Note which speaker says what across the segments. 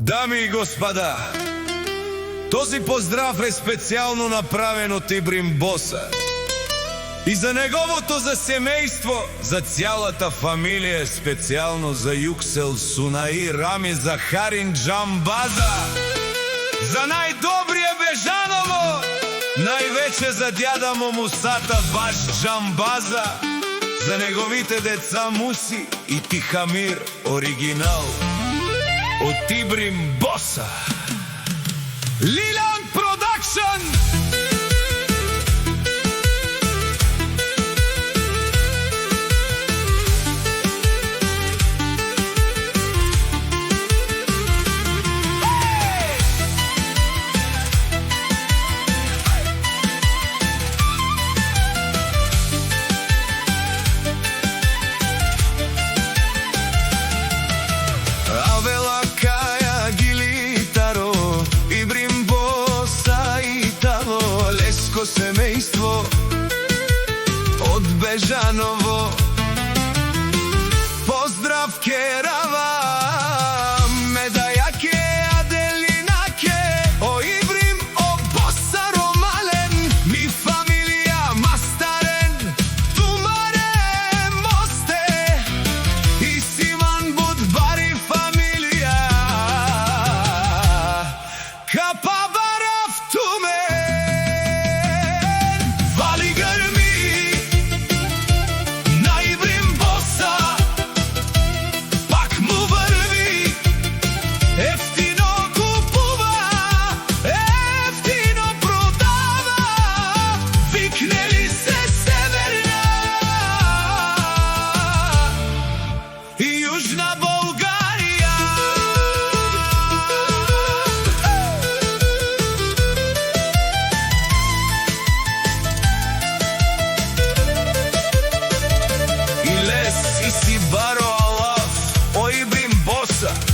Speaker 1: Дами и господа, този поздрав е специално направен от Ибрим Боса. И за неговото за семейство, за цялата фамилия, специално за Юксел Сунаи Рами Захарин Джамбаза, за най-добрия Бежаново, най-вече за дяда му Мусата Баш Джамбаза, за неговите деца Муси и Тихамир оригинал от Ибрим Боса. Лилан Продакшн! Семейство от Бежаново, поздрав керава, медаяке Аделинаке, о Ибрим, о Боса Ромален, ми фамилия Мастарен, Тумаре Мосте, и Симан Будбари фамилия, Капабара в Туме.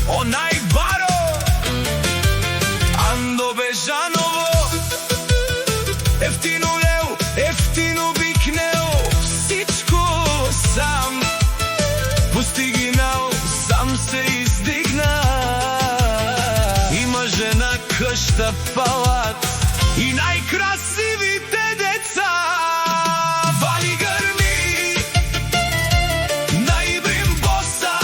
Speaker 1: О най-баро Андо Бежаново, ефтино лео, ефтино бикнео, всичко сам постигнал, сам се издигна. Има жена, къща, палат и най-красивите деца. Вали гърми на Ибрим Боса,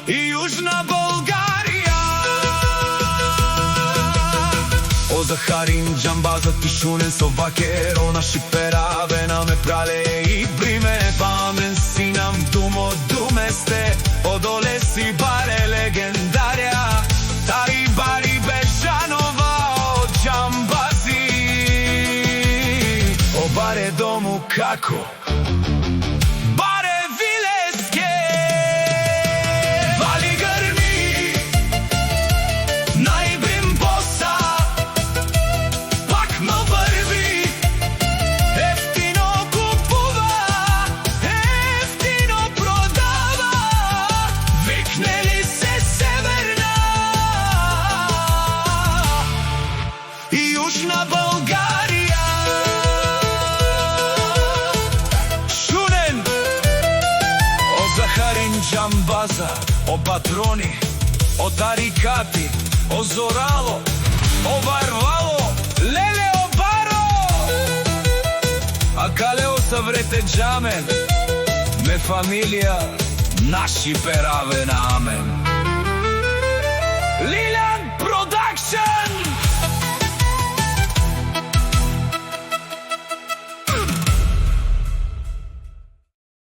Speaker 1: Южна България. О Захарин Джамбаза, Тишунен Собакеро, наши перавена ме прале и бриме, памен си нам думо думесте, одоле си баре легендария, тари бари Бежанова, о Джамбази, о баре дому како Южна България. Шунен, о Захарин Джамбаза, о патрони, о тарикати, о зорало, о варвало, леле о баро, а калео съврете джамен, ме фамилия, наши пераве на амен.